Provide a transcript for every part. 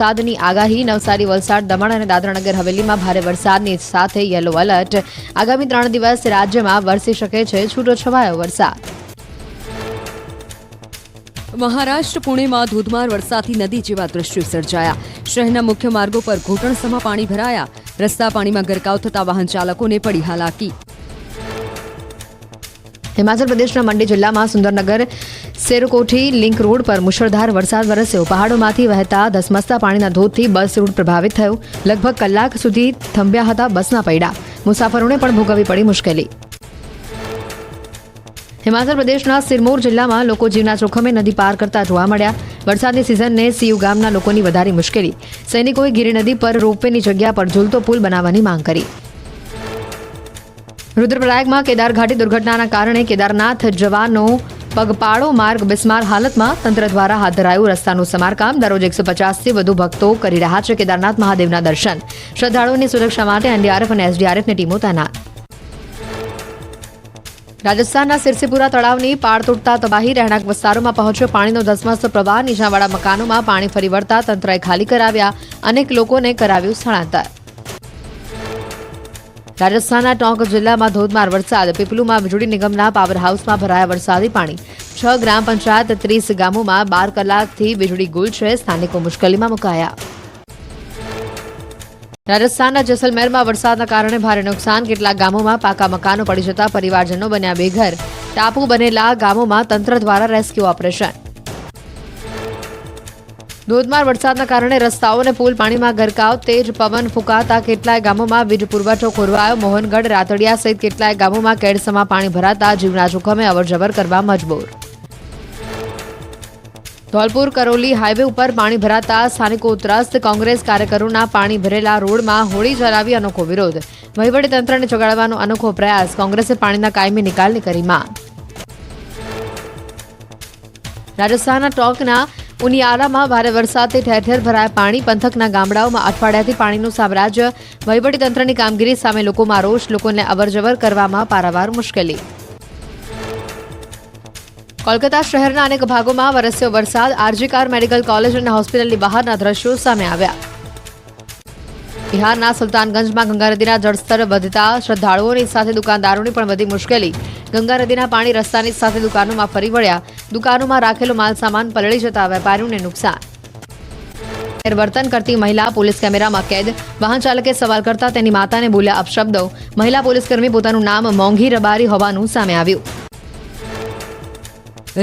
વરસાદની આગાહી નવસારી, વલસાડ, દમણ અને દાદરાનગર હવેલીમાં ભારે વરસાદની સાથે યલો એલર્ટ. આગામી 3 દિવસ રાજ્યમાં વરસી શકે છે છૂટોછવાયો વરસાદ. મહારાષ્ટ્ર પુણેમાં ધોધમાર વરસાદથી નદી જેવા દ્રશ્યો સર્જાયા. શહેરના મુખ્ય માર્ગો પર ઘૂંટણસમાં પાણી ભરાયા. રસ્તા પાણીમાં ગરકાવ થતા વાહન ચાલકોને પડી હાલાકી. હિમાચલ પ્રદેશના મંડી જિલ્લામાં સુંદરનગર સેરકોઠી લિંક રોડ પર મુશળધાર વરસાદ વરસ્યો. પહાડોમાંથી વહેતા ધસમસતા પાણીના ધોધથી બસ રૂટ પ્રભાવિત થયો. લગભગ કલાક સુધી થંભ્યા હતા બસના પૈડા. મુસાફરોને પણ ભોગવવી પડી મુશ્કેલી. હિમાચલ પ્રદેશના સિરમૌર જિલ્લામાં લોકો જીવના જોખમે નદી પાર કરતા જોવા મળ્યા. વરસાદની સિઝનને સીયુ ગામના લોકોની વધારી મુશ્કેલી. સૈનિકોએ ગીરી નદી પર રોપવેની જગ્યા પર ઝૂલતો પુલ બનાવવાની માંગ કરી. રુદ્રપ્રયાગમાં કેદાર ઘાટી દુર્ઘટનાના કારણે કેદારનાથ જવાનો પગપાળો માર્ગ બિસ્માર હાલતમાં. તંત્ર દ્વારા હાથ ધરાયું રસ્તાનું સમારકામ. દરરોજ 150થી વધુ ભક્તો કરી રહ્યા છે કેદારનાથ મહાદેવના દર્શન. શ્રદ્ધાળુઓની સુરક્ષા માટે એનડીઆરએફ અને એસડીઆરએફની ટીમો તૈનાત. રાજસ્થાનના સિરસીપુરા તળાવની પાળ તૂટતા તબાહી. રહેણાંક વિસ્તારોમાં પહોંચ્યો પાણીનો ધસમસતો પ્રવાહ. નીચાણવાળા મકાનોમાં પાણી ફરી વળતા તંત્રએ ખાલી કરાવ્યા. અનેક લોકોને કરાવ્યું સ્થળાંતર. રાજસ્થાનના ટોંક જિલ્લામાં ધોધમાર વરસાદ. પીપલુમાં વીજળી નિગમના પાવર હાઉસમાં ભરાયા વરસાદી પાણી. 6 ગ્રામ પંચાયત 30 ગામોમાં 12 કલાકથી વીજળી ગુલ છે. સ્થાનિકો મુશ્કેલીમાં મુકાયા. રાજસ્થાનના જેસલમેરમાં વરસાદના કારણે ભારે નુકસાન. કેટલાક ગામોમાં પાકા મકાનો પડી જતા પરિવારજનો બન્યા બેઘર. ટાપુ બનેલા ગામોમાં તંત્ર દ્વારા રેસ્ક્યુ ઓપરેશન. ધોધમાર વરસાદના કારણે રસ્તાઓ અને પુલ પાણીમાં ગરકાવ. તેજ પવન ફૂંકાતા કેટલાય ગામોમાં વીજ પુરવઠો ખોરવાયો. મોહનગઢ, રાતડિયા સહિત કેટલાય ગામોમાં કેડસમાં પાણી ભરાતા જીવના જોખમે અવરજવર કરવા મજબૂર. ધોલપુર કરોલી હાઈવે ઉપર પાણી ભરાતા સ્થાનિકો ત્રસ્ત. કોંગ્રેસ કાર્યકરોના પાણી ભરેલા રોડમાં હોળી જલાવી અનોખો વિરોધ. વહીવટીતંત્રને જગાડવાનો અનોખો પ્રયાસ. કોંગ્રેસે પાણીના કાયમી નિકાલની કરી માંગ. રાજસ્થાનના ટોંકના ઉનિયારામાં ભારે વરસાદથી ઠેર ઠેર ભરાયા પાણી. પંથકના ગામડાઓમાં અઠવાડિયાથી પાણીનું સામ્રાજ્ય. વહીવટીતંત્રની કામગીરી સામે લોકોમાં રોષ. લોકોને અવરજવર કરવામાં પારાવાર મુશ્કેલી. કોલકાતા શહેરના અનેક ભાગોમાં વરસ્યો વરસાદ. આરજીકાર મેડિકલ કોલેજ અને હોસ્પિટલની બહારના દ્રશ્યો સામે આવ્યા. બિહારના સુલતાનગંજમાં ગંગા નદીના જળસ્તર વધતા શ્રદ્ધાળુઓની સાથે દુકાનદારોની પણ વધી મુશ્કેલી. ગંગા નદીના પાણી રસ્તાની સાથે દુકાનોમાં ફરી વળ્યા. દુકાનોમાં રાખેલો માલસામાન પલળી જતા વેપારીઓને નુકસાન. વર્તન કરતી મહિલા પોલીસ કેમેરામાં કેદ. વાહન ચાલકે સવાલ કરતા તેની માતાને બોલ્યા અપશબ્દો. મહિલા પોલીસકર્મી પોતાનું નામ મોંઘી રબારી હોવાનું સામે આવ્યું.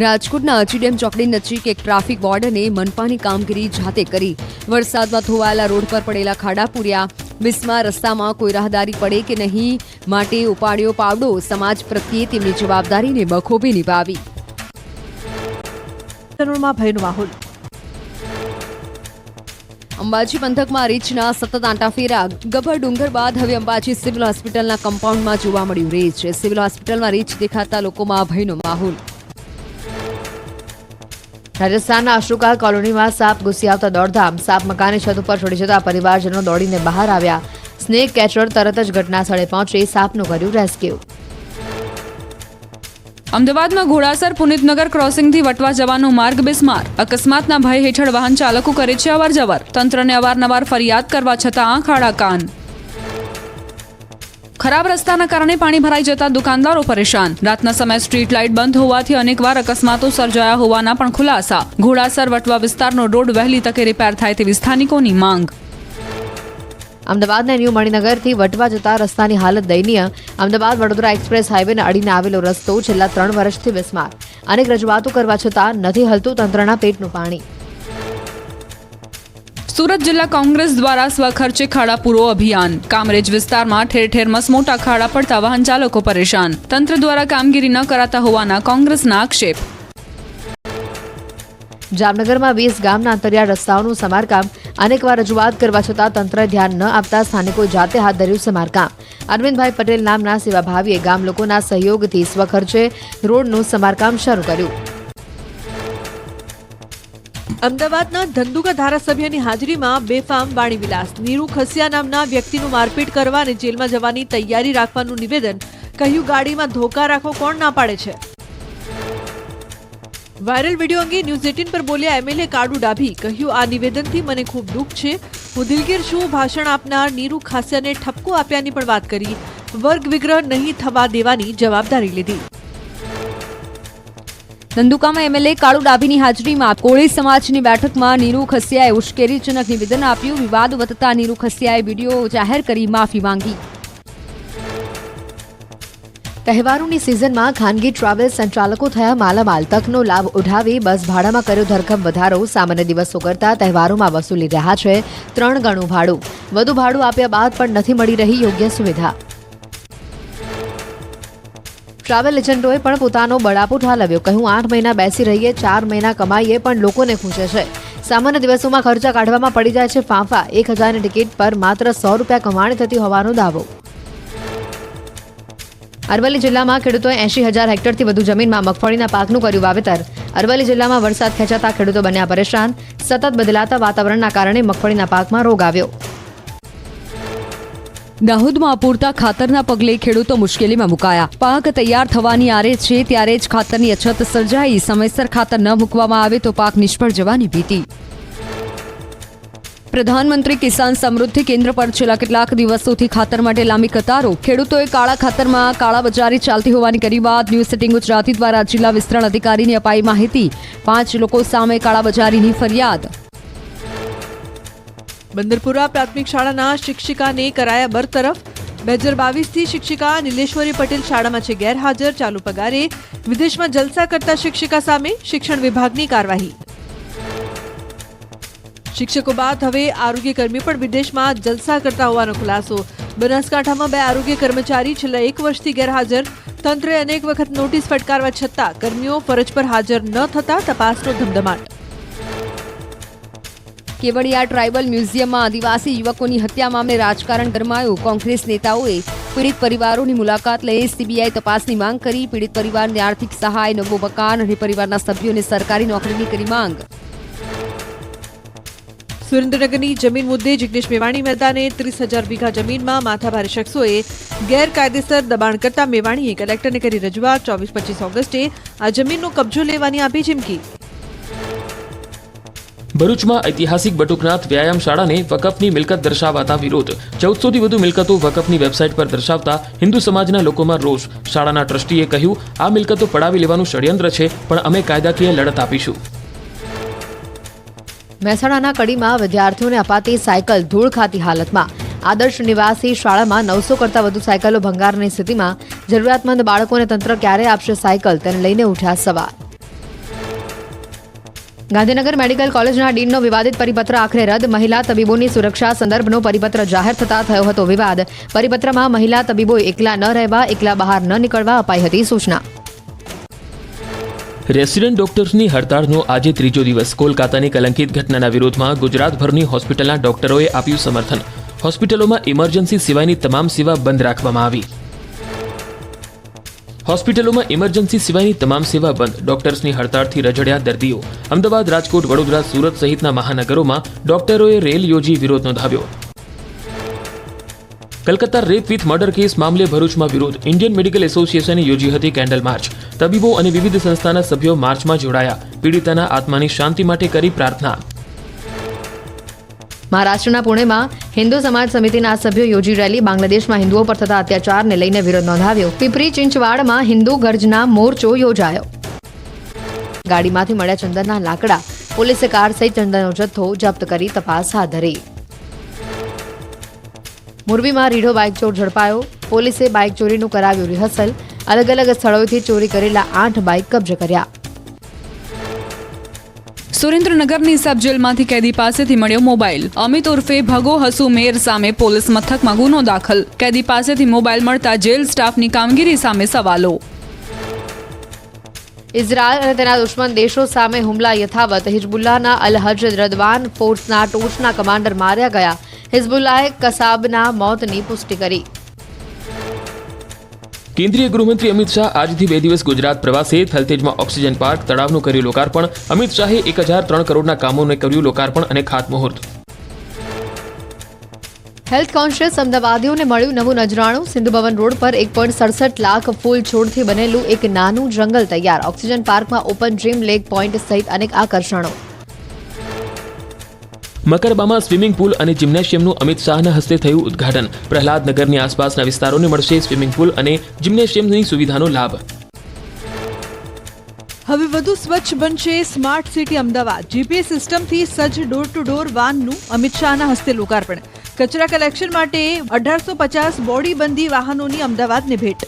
રાજકોટના અચીડેમ ચોકડી નજીક એક ટ્રાફિક વોર્ડને મનપાની કામગીરી જાતે કરી. વરસાદમાં ધોવાયેલા રોડ પર પડેલા ખાડા પૂર્યા. બિસ્માર રસ્તામાં કોઈ રાહદારી પડે કે નહીં માટે ઉપાડ્યો પાવડો. સમાજ પ્રત્યે તેમની જવાબદારીને બખૂબી નિભાવી. ભયનો માહોલ. અંબાજી પંથકમાં રીંછના સતત આંટાફેરા. ગબ્બર ડુંગર બાદ હવે અંબાજી સિવિલ હોસ્પિટલના કમ્પાઉન્ડમાં જોવા મળ્યું રીંછ. સિવિલ હોસ્પિટલમાં રીંછ દેખાતા લોકોમાં ભયનો માહોલ. રાજસ્થાનના અશોકા કોલોનીમાં સાપ ઘૂસી આવતા દોડધામ. સાપ મકાનની છત ઉપર ચડી જતા પરિવારજનો દોડીને બહાર આવ્યા. સ્નેક કેચર તરત જ ઘટના સ્થળે પહોંચી સાપનું કર્યું રેસ્ક્યુ. અમદાવાદમાં ઘોડાસર પુનિતનગર ક્રોસિંગથી વટવા જવાનો માર્ગ બિસ્માર. અકસ્માતના ભય હેઠળ વાહન ચાલકો કરે છે અવરજવર. તંત્રને અવારનવાર ફરિયાદ કરવા છતાં આંખ આડા કાન. ખરાબ રસ્તાના કારણે પાણી ભરાઈ જતા દુકાનદારો પરેશાન. રાતના સમયે સ્ટ્રીટ લાઇટ બંધ હોવાથી અનેકવાર અકસ્માતો સર્જાયા હોવાના પણ ખુલાસા. ઘોડાસર વટવા વિસ્તારનો રોડ વહેલી તકે રિપેર થાય તેવી સ્થાનિકોની માંગ. અમદાવાદના ન્યૂ મણિનગરથી વટવા જતા રસ્તાની હાલત દયનીય. અમદાવાદ વડોદરા એક્સપ્રેસ હાઈવેને અડીને આવેલો રસ્તો છેલ્લા 3 વર્ષથી બિસ્માર. અનેક રજૂઆતો કરવા છતાં નથી હલતું તંત્રના પેટનું પાણી. સુરત જિલ્લા કોંગ્રેસ દ્વારા સ્વખર્ચે ખાડા પૂરો અભિયાન. કામરેજ વિસ્તારમાં ઠેર ઠેર મસમોટા ખાડા પડતા વાહન ચાલકો પરેશાન. તંત્ર દ્વારા કામગીરી ન કરાતા હોવાના કોંગ્રેસના આક્ષેપ. જામનગરમાં 20 ગામના અંતરિયાળ રસ્તાઓનું સમારકામ. અનેકવાર રજૂઆત કરવા છતાં તંત્રએ ધ્યાન ન આપતા સ્થાનિકોએ જાતે હાથ ધર્યું સમારકામ. અરવિંદભાઈ પટેલ નામના સેવાભાવીએ ગામ લોકોના સહયોગથી સ્વખર્ચે રોડનું સમારકામ શરૂ કર્યું. અમદાવાદના ધંધુકા ધારાસભ્યની હાજરીમાં બેફામ વાણીવિલાસ. નીરુ ખસિયા નામના વ્યક્તિનું મારપીટ કરવા અને જેલમાં જવાની તૈયારી રાખવાનું નિવેદન. કહ્યું ગાડીમાં ધોકા રાખો કોણ ના પાડે છે. વાયરલ વિડીયો અંગે ન્યૂઝ 18 પર બોલ્યા એમએલએ કાળુ ડાભી. કહ્યું, આ નિવેદનથી મને ખૂબ દુઃખ છે. હું દિલગીર છું. ભાષણ આપનાર નીરુ ખાસિયાને ઠપકો આપ્યાની પણ વાત કરી. વર્ગ વિગ્રહ નહીં થવા દેવાની જવાબદારી લીધી. ધંધુકામાં એમએલએ કાળુ ડાભીની હાજરીમાં કોળી સમાજની બેઠકમાં નીરુ ખસિયાએ ઉશ્કેરણીજનક નિવેદન આપ્યું. વિવાદ વધતા નીરુ ખસિયાએ વિડીયો જાહેર કરી માફી માંગી. તહેવારોની સિઝનમાં ખાનગી ટ્રાવેલ સંચાલકો થયા માલામાલ. તકનો લાભ ઉઠાવી બસ ભાડામાં કર્યો ધરખમ વધારો. સામાન્ય દિવસો કરતા તહેવારોમાં વસૂલી રહ્યા છે 3 ગણું ભાડું. વધુ ભાડું આપ્યા બાદ પણ નથી મળી રહી યોગ્ય સુવિધા. ટ્રાવેલ એજન્ટોએ પણ પોતાનો બળાપો ઠાલવ્યો. કહ્યું, 8 મહિના બેસી રહીએ, 4 મહિના કમાઈએ, પણ લોકોને ખૂંચે છે. સામાન્ય દિવસોમાં ખર્ચા કાઢવામાં પડી જાય છે ફાંફા. 1000ની ટિકિટ પર માત્ર 100 રૂપિયા કમાણી થતી હોવાનો દાવો. અરવલ્લી જિલ્લામાં ખેડૂતોએ 80,000 હેક્ટરથી વધુ જમીનમાં મગફળીના પાકનું કર્યું વાવેતર. અરવલ્લી જિલ્લામાં વરસાદ ખેંચાતા ખેડૂતો બન્યા પરેશાન. સતત બદલાતા વાતાવરણના કારણે મગફળીના પાકમાં રોગ આવ્યો. દાહોદમાં અપૂરતા ખાતરના પગલે ખેડૂતો મુશ્કેલીમાં મુકાયા. પાક તૈયાર થવાની આરે છે ત્યારે જ ખાતરની અછત સર્જાઈ. સમયસર ખાતર ન મૂકવામાં આવે તો પાક નિષ્ફળ જવાની ભીતિ. પ્રધાનમંત્રી કિસાન સમૃદ્ધિ કેન્દ્ર પર છેલ્લા કેટલાક દિવસોથી ખાતર માટે લાંબી કતારો. ખેડૂતોએ કાળા ખાતરમાં કાળાબજારી ચાલતી હોવાની કરી વાત. ન્યૂઝ 18 ગુજરાતી દ્વારા જિલ્લા વિસ્તરણ અધિકારીને અપાઈ માહિતી. 5 લોકો સામે કાળાબજારીની ફરિયાદ. બંદરપુરા પ્રાથમિક શાળાના શિક્ષિકાને કરાયા બરતરફ. 2022થી શિક્ષિકા નિલેશ્વરી પટેલ શાળામાં છે ગેરહાજર. ચાલુ પગારે વિદેશમાં જલસા કરતા શિક્ષિકા સામે શિક્ષણ વિભાગની કાર્યવાહી. શિક્ષકો બાદ હવે આરોગ્યકર્મી પણ વિદેશમાં જલસા કરતા હોવાનો ખુલાસો. બનાસકાંઠામાં 2 આરોગ્ય કર્મચારી છેલ્લા 1 વર્ષથી ગેરહાજર. તંત્રે અનેક વખત નોટિસ ફટકારવા છતાં કર્મીઓ ફરજ પર હાજર ન થતા તપાસનો ધમધમાટ. કેવડિયા ટ્રાઇબલ મ્યુઝિયમમાં આદિવાસી યુવકોની હત્યા મામલે રાજકારણ ગરમાયું. કોંગ્રેસ નેતાઓએ પીડિત પરિવારોની મુલાકાત લઈ સીબીઆઈ તપાસની માંગ કરી. પીડિત પરિવારને આર્થિક સહાય, નવું મકાન અને પરિવારના સભ્યોને સરકારી નોકરીની કરી માંગ. સુરેન્દ્રનગરની જમીન મુદ્દે જિગ્નેશ મેવાણી મેદાને 30,000 વીઘા જમીનમાં માથાભારે શખ્સોએ ગેરકાયદેસર દબાણ કરતા મેવાણીએ કલેક્ટરને કરી રજૂઆત. 24-25 ઓગસ્ટે આ જમીનનો કબજો લેવાની આપી ચીમકી. ભરૂચમાં ઐતિહાસિક બટુકનાથ વ્યાયામ શાળાને વકફની મિલકત દર્શાવાતા વિરોધ. 1400થી વધુ મિલકતો વકફની વેબસાઇટ પર દર્શાવતા હિન્દુ સમાજના લોકોમાં રોષ. શાળાના ટ્રસ્ટીએ કહ્યું, આ મિલકતો પડાવી લેવાનું ષડયંત્ર છે, પણ અમે કાયદાકીય લડત આપીશું. મહેસાણાના કડીમાં વિદ્યાર્થીઓને અપાતી સાયકલ ધૂળ ખાતી હાલતમાં. આદર્શ નિવાસી શાળામાં 900 કરતાં વધુ સાયકલો ભંગારની સ્થિતિમાં. જરૂરિયાતમંદ બાળકોને તંત્ર ક્યારે આપશે સાયકલ, તેને લઈને ઉઠ્યા સવાલ. ગાંધીનગર મેડિકલ કોલેજના ડીનનો વિવાદિત પરિપત્ર આખરે રદ. મહિલા તબીબોની સુરક્ષા સંદર્ભનો પરિપત્ર જાહેર થતા થયો હતો વિવાદ. પરિપત્રમાં મહિલા તબીબોએ એકલા ન રહેવા, એકલા બહાર ન નીકળવા અપાઈ હતી સૂચના. રેસિડેન્ટ ડોક્ટર્સની હડતાળનો આજે 3જો દિવસ. કોલકાતાની કલંકિત ઘટનાના વિરોધમાં ગુજરાતભરની હોસ્પિટલના ડોક્ટરોએ આપ્યું સમર્થન. હોસ્પિટલોમાં ઇમરજન્સી સિવાયની તમામ સેવા બંધ રાખવામાં આવી. હોસ્પિટલોમાં ઇમરજન્સી સિવાયની તમામ સેવા બંધ. ડોક્ટર્સની હડતાળથી રજડ્યા દર્દીઓ. અમદાવાદ, રાજકોટ, વડોદરા, સુરત સહિતના મહાનગરોમાં ડોક્ટરોએ રેલ યોજી વિરોધ નોંધાવ્યો. Calcutta rape with murder case મામલે ભરૂચમાં વિરોધ. ઇન્ડિયન મેડિકલ એસોસિએશને યોજી હતી કેન્ડલ માર્ચ. તબીબો અને વિવિધ સંસ્થાના સભ્યો માર્ચમાં જોડાયા. પીડિતાના આત્માની શાંતિ માટે કરી પ્રાર્થના. મહારાષ્ટ્રના પુણેમાં હિન્દુ સમાજ સમિતિના સભ્યો યોજી રેલી. બાંગ્લાદેશમાં હિન્દુઓ પર થતા અત્યાચારને લઈને વિરોધ નોંધાવ્યો. પીપરી ચિંચવાડમાં હિન્દુ ગર્જના મોરચો યોજાયો. ગાડીમાંથી મળ્યા ચંદનના લાકડા. પોલીસે કાર સહિત ચંદનનો જથ્થો જપ્ત કરી તપાસ હાથ ધરી. મોરબીમાં રીઢો બાઇક ચોર ઝડપાયો. પોલીસે બાઇક ચોરીનું કરાવ્યું રિહર્સલ. અલગ અલગ સ્થળોએથી ચોરી કરેલા 8 બાઇક કબજે કર્યા. સુરેન્દ્રનગરની સબ જેલમાંથી કેદી પાસેથી મળ્યો મોબાઈલ. અમિત ઉર્ફે ભગો હસુ મેર સામે પોલીસ મથકમાં ગુનો દાખલ. કેદી પાસેથી મોબાઈલ મળતા જેલ સ્ટાફની કામગીરી સામે સવાલો. ઇઝરાયલ અને તેના દુશ્મન દેશો સામે હુમલા યથાવત. હિઝબુલ્લાહના અલ હજ રદવાન ફોર્સના ટોચના કમાન્ડર માર્યા ગયા. હિઝબુલ્લાહે કસાબના મોતની પુષ્ટિ કરી. કેન્દ્રીય ગૃહમંત્રી અમિત શાહ આજથી 2 દિવસ ગુજરાત પ્રવાસે. થલતેજમાં ઓક્સિજન પાર્ક, તળાવનું કર્યું લોકાર્પણ. અમિત શાહે 1003 કરોડના કામોને કર્યું લોકાર્પણ અને ખાતમુહૂર્ત. હેલ્થ કોન્શિયસ અમદાવાદીઓને મળ્યું નવું નજરાણું. સિંધુ ભવન રોડ પર 1.67 લાખ ફૂલ છોડથી બનેલું એક નાનું જંગલ તૈયાર. ઓક્સિજન પાર્કમાં ઓપન ડ્રીમ લેક પોઈન્ટ સહિત અનેક આકર્ષણો. મકરબામાં સ્વિમિંગ પુલ અને જિમ્નેશિયમનું અમિત શાહના હસ્તે થયું ઉદ્ઘાટન. પ્રહલાદનગરની આસપાસના વિસ્તારોને મળશે સ્વિમિંગ પુલ અને જિમ્નેશિયમની સુવિધાનો લાભ. હવે વધુ સ્વચ્છ બનશે સ્માર્ટ સિટી અમદાવાદ. જીપીએસ સિસ્ટમથી સજ્જ ડોર ટુ ડોર વાનનું અમિત શાહના હસ્તે લોકાર્પણ. કચરા કલેક્શન માટે 1850 બોડી બંધી વાહનોની અમદાવાદને ભેટ.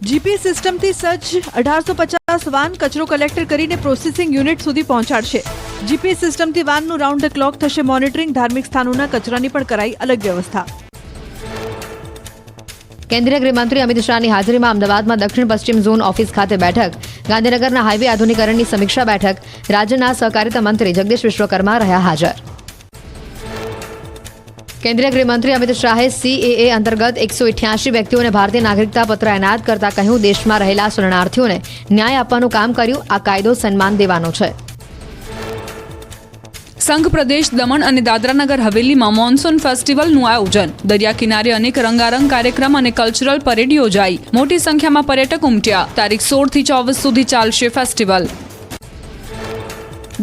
જીપીએસ સિસ્ટમથી સજ્જ 1850 વાન કચરો કલેક્ટ કરીને પ્રોસેસિંગ યુનિટ સુધી પહોંચાડશે. જીપીએસ સિસ્ટમથી વાનનું રાઉન્ડ ધ ક્લોક થશે મોનિટરિંગ. ધાર્મિક સ્થાનોના કચરાની પણ કરાઈ અલગ વ્યવસ્થા. કેન્દ્રીય ગૃહમંત્રી અમિત શાહની હાજરીમાં અમદાવાદમાં દક્ષિણ પશ્ચિમ ઝોન ઓફિસ ખાતે બેઠક. ગાંધીનગરના હાઈવે આધુનિકરણની સમીક્ષા બેઠક. રાજ્યના સહકારિતા મંત્રી જગદીશ વિશ્વકર્મા રહ્યા હાજર. કેન્દ્રીય ગૃહમંત્રી અમિત શાહે CAA અંતર્ગત 188 વ્યક્તિઓને ભારતીય નાગરિકતા પત્ર એનાયત કરતા કહ્યું, દેશમાં રહેલા શરણાર્થીઓને ન્યાય આપવાનું કામ કર્યું. આ કાયદો સન્માન દેવાનો છે. સંઘ પ્રદેશ દમણ અને દાદરાનગર હવેલીમાં મોન્સૂન ફેસ્ટિવલનું આયોજન. દરિયા કિનારે અનેક રંગારંગ કાર્યક્રમ અને કલ્ચરલ પરેડ યોજાઈ. મોટી સંખ્યામાં પર્યટક ઉમટ્યા. તારીખ 16 થી 24 સુધી ચાલશે ફેસ્ટિવલ.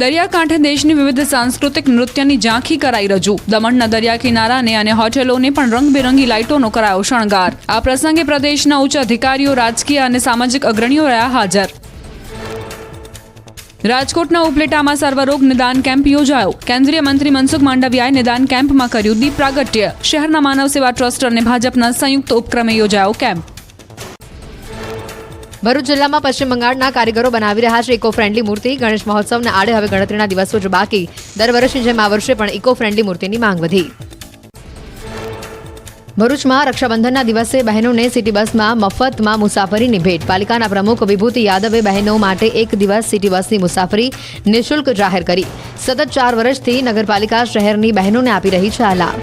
દરિયાકાંઠે દેશની વિવિધ સાંસ્કૃતિક નૃત્યની ઝાંખી કરાઈ રજૂ. દમણના દરિયા કિનારાને અને હોટેલોને પણ રંગબેરંગી લાઇટોનો કરાયો શણગાર. આ પ્રસંગે પ્રદેશના ઉચ્ચ અધિકારીઓ, રાજકીય અને સામાજિક અગ્રણીઓ રહ્યા હાજર. રાજકોટના ઉપલેટામાં સર્વરોગ નિદાન કેમ્પ યોજાયો. કેન્દ્રીય મંત્રી મનસુખ માંડવિયાએ નિદાન કેમ્પમાં કર્યું દીપ પ્રાગટ્ય. શહેરના માનવ સેવા ટ્રસ્ટ અને ભાજપના સંયુક્ત ઉપક્રમે યોજાયો કેમ્પ. ભરૂચ જિલ્લામાં પશ્ચિમ બંગાળના કારીગરો બનાવી રહ્યા છે ઇકો ફ્રેન્ડલી મૂર્તિ. ગણેશ મહોત્સવના આડે હવે ગણતરીના દિવસો જ બાકી. દર વર્ષની જેમ આ વર્ષે પણ ઇકો ફ્રેન્ડલી મૂર્તિની માંગ વધી. ભરૂચમાં રક્ષાબંધનના દિવસે બહેનોને સિટી બસમાં મફતમાં મુસાફરીની ભેટ. પાલિકાના પ્રમુખ વિભૂતિ યાદવે બહેનો માટે એક દિવસ સિટી બસની મુસાફરી નિઃશુલ્ક જાહેર કરી. સતત 4 વર્ષથી નગરપાલિકા શહેરની બહેનોને આપી રહી છે આ લાભ.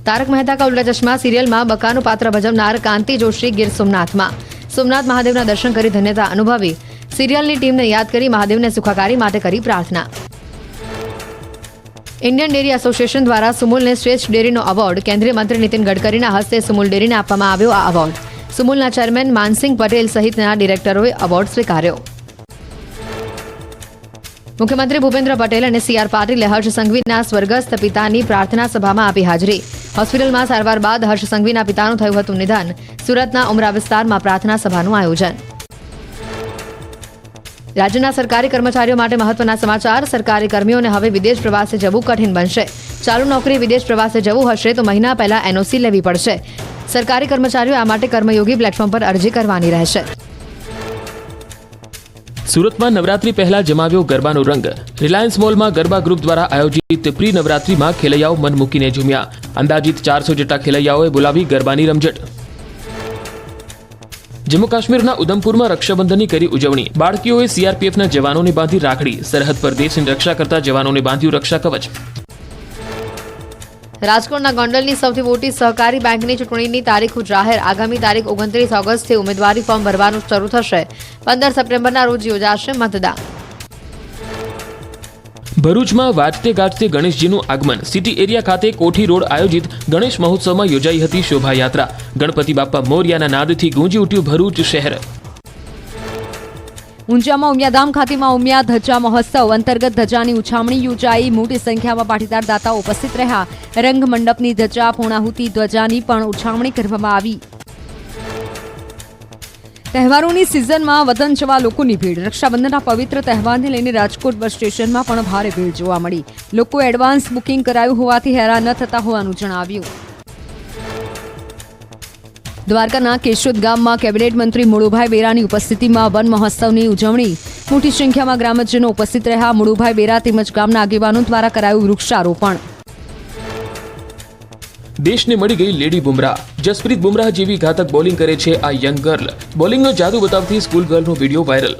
તારક મહેતા કા ઉલ્ટા ચશ્મા સિરિયલમાં બકાનું પાત્ર ભજવનાર કાંતિ જોશી ગીર સોમનાથમાં. સોમનાથ મહાદેવના દર્શન કરી ધન્યતા અનુભવી. સિરિયલની ટીમને યાદ કરી મહાદેવને સુખાકારી માટે કરી પ્રાર્થના. ઇન્ડિયન ડેરી એસોસિએશન દ્વારા સુમુલને શ્રેષ્ઠ ડેરીનો એવોર્ડ. કેન્દ્રીય મંત્રી નીતિન ગડકરીના હસ્તે સુમુલ ડેરીને આપવામાં આવ્યો આ એવોર્ડ. સુમુલના ચેરમેન માનસિંગ પટેલ સહિતના ડિરેક્ટરોએ એવોર્ડ સ્વીકાર્યો. મુખ્યમંત્રી ભૂપેન્દ્ર પટેલ અને CR પાટીલે હર્ષ સંઘવીના સ્વર્ગસ્થ પિતાની પ્રાર્થના સભામાં આપી હાજરી. હોસ્પિટલમાં સારવાર બાદ હર્ષ સંઘવીના પિતાનું થયું હતું નિધન. સુરતના ઉમરા વિસ્તારમાં પ્રાર્થના સભાનું આયોજન. રાજ્યના સરકારી કર્મચારીઓ માટે મહત્વના સમાચાર. સરકારી કર્મીઓને હવે વિદેશ પ્રવાસે જવું કઠિન બનશે. ચાલુ નોકરી વિદેશ પ્રવાસે જવું હશે તો મહિના પહેલા NOC લેવી પડશે. સરકારી કર્મચારીઓ આ માટે કર્મયોગી પ્લેટફોર્મ પર અરજી કરવાની રહેશે. સુરતમાં નવરાત્રી પહેલા જમાવ્યો ગરબાનો રંગ. રિલાયન્સ મોલમાં ગરબા ગ્રુપ દ્વારા આયોજિત પ્રી નવરાત્રીમાં ખેલૈયાઓ મન મૂકીને ઝૂમ્યા. અંદાજિત 400 જેટલા ખેલૈયાઓએ બોલાવી ગરબાની રમઝટ. જમ્મુ કાશ્મીરના ઉધમપુરમાં રક્ષાબંધનની કરી ઉજવણી. બાળકીઓએ CRPFના જવાનોને બાંધી રાખડી. સરહદ પર દેશની રક્ષા કરતા જવાનોને બાંધ્યું રક્ષા કવચ. રાજકોટના ગોંડલની સૌથી મોટી સહકારી બેંકની ચૂંટણીની તારીખ જાહેર. આગામી તારીખ 29 ઓગસ્ટથી ઉમેદવારી ફોર્મ ભરવાનું શરૂ થશે. 15 સપ્ટેમ્બરના રોજ યોજાશે મતદાન. ભરૂચમાં વાજતે ગાજતે ગણેશજીનું આગમન. સિટી એરિયા ખાતે કોઠી રોડ આયોજિત ગણેશ મહોત્સવમાં યોજાઈ હતી શોભાયાત્રા. ગણપતિ બાપ્પા મોરિયાના નાદથી ગુંજી ઉઠ્યું ભરૂચ શહેર. ઊંઝામાં ઉમિયાધામ ખાતેમાં ઉમિયા ધજા મહોત્સવ અંતર્ગત ધજાની ઉછામણી યોજાઈ. મોટી સંખ્યામાં પાટીદાર દાતાઓ ઉપસ્થિત રહ્યા. રંગ મંડપની ધજા, પૂર્ણાહુતિ ધજાની પણ ઉછામણી કરવામાં આવી. તહેવારોની સિઝનમાં વતન જવા લોકોની ભીડ. રક્ષાબંધનના પવિત્ર તહેવારને લઈને રાજકોટ બસ સ્ટેશનમાં પણ ભારે ભીડ જોવા મળી. લોકો એડવાન્સ બુકિંગ કરાયું હોવાથી હેરાન ન થતા હોવાનું જણાવ્યું. દ્વારકાના કેશોદ ગામમાં કેબિનેટ મંત્રી મુળુભાઈ બેરાની ઉપસ્થિતિમાં વન મહોત્સવની ઉજવણી. મોટી સંખ્યામાં ગ્રામજનો ઉપસ્થિત રહ્યા. મુળુભાઈ બેરા તેમજ ગામના આગેવાનો દ્વારા કરાયું વૃક્ષારોપણ. દેશને મળી ગઈ લેડી બુમરાહ. જસપ્રીત બુમરાહ જેવી ઘાતક બોલિંગ કરે છે આ યંગ ગર્લ. બોલિંગનો જાદુ બતાવતી સ્કૂલ ગર્લનો વિડીયો વાયરલ.